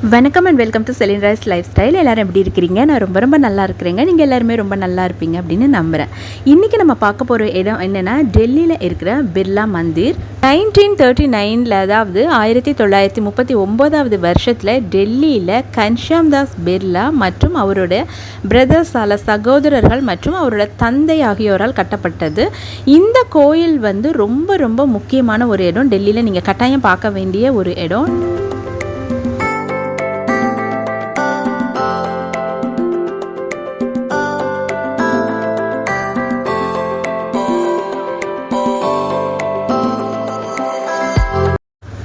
வணக்கம் and welcome to Celine Royce lifestyle. எல்லோரும் எப்படி இருக்கிறீங்க? நான் ரொம்ப நல்லா இருக்கிறேங்க. நீங்கள் எல்லாருமே ரொம்ப நல்லா இருப்பீங்க அப்படின்னு நம்புகிறேன். இன்றைக்கி நம்ம பார்க்க போகிற இடம் என்னென்னா, டெல்லியில் இருக்கிற பிர்லா மந்திர். 1939 அதாவது 1939 வருஷத்தில் டெல்லியில் கன்ஷாம் தாஸ் பிர்லா மற்றும் அவருடைய பிரதர்ஸால் சகோதரர்கள் மற்றும் அவரோட தந்தை ஆகியோரால் கட்டப்பட்டது. இந்த கோயில் ரொம்ப முக்கியமான ஒரு இடம். டெல்லியில் நீங்கள் கட்டாயம் பார்க்க வேண்டிய ஒரு இடம்.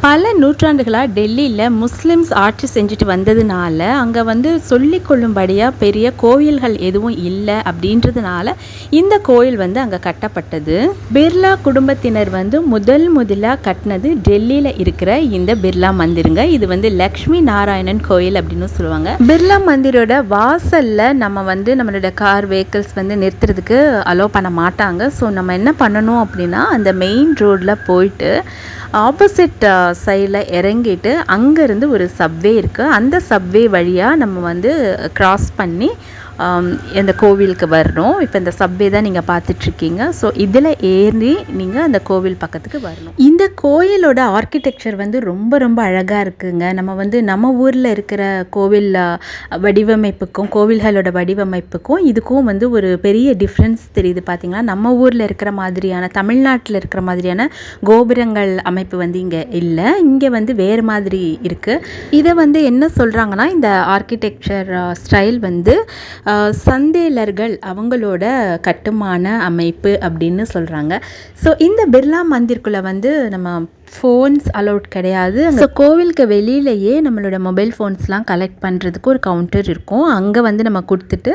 பல நூற்றாண்டுகளாக டெல்லியில் முஸ்லிம்ஸ் ஆட்சி செஞ்சுட்டு வந்ததுனால அங்கே சொல்லிக்கொள்ளும்படியாக பெரிய கோயில்கள் எதுவும் இல்லை. அப்படின்றதுனால இந்த கோயில் அங்கே கட்டப்பட்டது. பிர்லா குடும்பத்தினர் முதலாக கட்டினது டெல்லியில் இருக்கிற இந்த பிர்லா மந்திருங்க. இது லக்ஷ்மி நாராயணன் கோயில் அப்படின்னு சொல்லுவாங்க. பிர்லா மந்திரோட வாசலில் நம்ம நம்மளோட கார் வெஹிக்கிள்ஸ் நிறுத்துறதுக்கு அலோவ் பண்ண மாட்டாங்க. ஸோ நம்ம என்ன பண்ணணும் அப்படின்னா, அந்த மெயின் ரோடில் போயிட்டு ஆப்போசிட் சைடில் இறங்கிட்டு அங்கேருந்து ஒரு சப்வே இருக்குது. அந்த சப்வே வழியாக நம்ம க்ராஸ் பண்ணி இந்த கோவிலுக்கு வரணும். இப்போ இந்த சப்வே தான் நீங்கள் பார்த்துட்ருக்கீங்க. ஸோ இதில் ஏறி நீங்கள் அந்த கோவில் பக்கத்துக்கு வரணும். இந்த கோயிலோட ஆர்கிடெக்சர் ரொம்ப அழகாக இருக்குங்க. நம்ம ஊரில் இருக்கிற கோவில் வடிவமைப்புக்கும் கோவில்களோட வடிவமைப்புக்கும் இதுக்கும் ஒரு பெரிய டிஃப்ரென்ஸ் தெரியுது. பார்த்திங்களா, நம்ம ஊரில் இருக்கிற மாதிரியான, தமிழ்நாட்டில் இருக்கிற மாதிரியான கோபுரங்கள் அமைப்பு இங்கே இல்லை. இங்கே வேறு மாதிரி இருக்குது. இதை என்ன சொல்கிறாங்கன்னா, இந்த ஆர்கிடெக்சர் ஸ்டைல் சந்தேலர்கள் அவங்களோட கட்டுமான அமைப்பு அப்படின்னு சொல்கிறாங்க. ஸோ இந்த பிர்லா மந்திர்க்குள்ளே நம்ம ஃபோன்ஸ் அலௌட் கிடையாது. ஸோ கோவிலுக்கு வெளியிலேயே நம்மளோட மொபைல் ஃபோன்ஸ்லாம் கலெக்ட் பண்ணுறதுக்கு ஒரு கவுண்டர் இருக்கும். அங்கே நம்ம கொடுத்துட்டு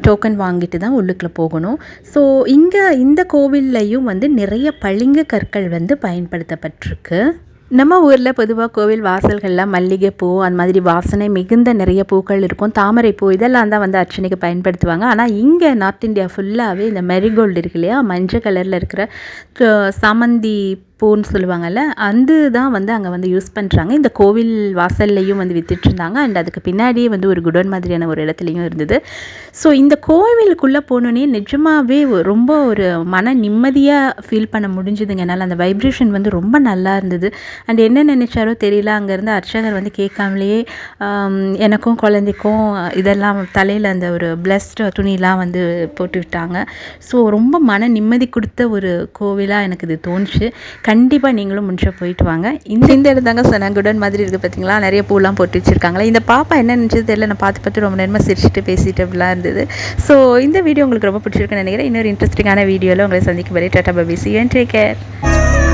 டோக்கன் வாங்கிட்டு தான் உள்ளுக்குள்ளே போகணும். ஸோ இங்கே இந்த கோவில்லையும் நிறைய பளிங்கு கற்கள் பயன்படுத்தப்பட்டிருக்கு. நம்ம ஊரில் பொதுவாக கோவில் வாசல்களில் மல்லிகைப்பூ அந்த மாதிரி வாசனை மிகுந்த நிறைய பூக்கள் இருக்கும். தாமரைப்பூ இதெல்லாம் தான் அர்ச்சனைக்கு பயன்படுத்துவாங்க. ஆனால் இங்கே நார்த் இந்தியா ஃபுல்லாகவே இந்த மெரிகோல்டு இருக்கு இல்லையா, மஞ்சள் கலரில் இருக்கிற சாமந்தி பூன்னு சொல்லுவாங்கள்ல, அது தான் அங்கே யூஸ் பண்ணுறாங்க. இந்த கோவில் வாசல்லையும் விற்றுட்ருந்தாங்க. அண்ட் அதுக்கு பின்னாடியே ஒரு குடோன் மாதிரியான ஒரு இடத்துலையும் இருந்தது. ஸோ இந்த கோவிலுக்குள்ளே போனோன்னே நிஜமாகவே ரொம்ப ஒரு மன நிம்மதியாக ஃபீல் பண்ண முடிஞ்சுதுங்க. என்னால் அந்த வைப்ரேஷன் ரொம்ப நல்லா இருந்தது. அண்ட் என்ன நினச்சாரோ தெரியல, அங்கேருந்து அர்ச்சகர் கேட்காமலேயே எனக்கும் குழந்தைக்கும் இதெல்லாம் தலையில் அந்த ஒரு பிளஸ்ட் துணிலாம் போட்டு விட்டாங்க. ஸோ ரொம்ப மன நிம்மதி கொடுத்த ஒரு கோவிலாக எனக்கு இது தோணுச்சு. கண்டிப்பாக நீங்களும் முடிஞ்ச போயிட்டு வாங்க. இந்த இடத்தாங்க சொன்னாங்க, குடன் மாதிரி இருக்குது பார்த்தீங்களா, நிறைய பூலாம் போட்டு வச்சுருக்காங்களா. இந்த பாப்பா என்ன நினச்சது தெரியல, நான் பார்த்து ரொம்ப நேரமாக சிரிச்சுட்டு பேசிட்டு அப்படிலாம் இருந்தது. ஸோ இந்த வீடியோ உங்களுக்கு ரொம்ப பிடிச்சிருக்குன்னு நினைக்கிறேன். இன்னொரு இன்ட்ரெஸ்டிங்கான வீடியோவில் உங்களை சந்திக்கும் வரை tata bye bye, see you and take care.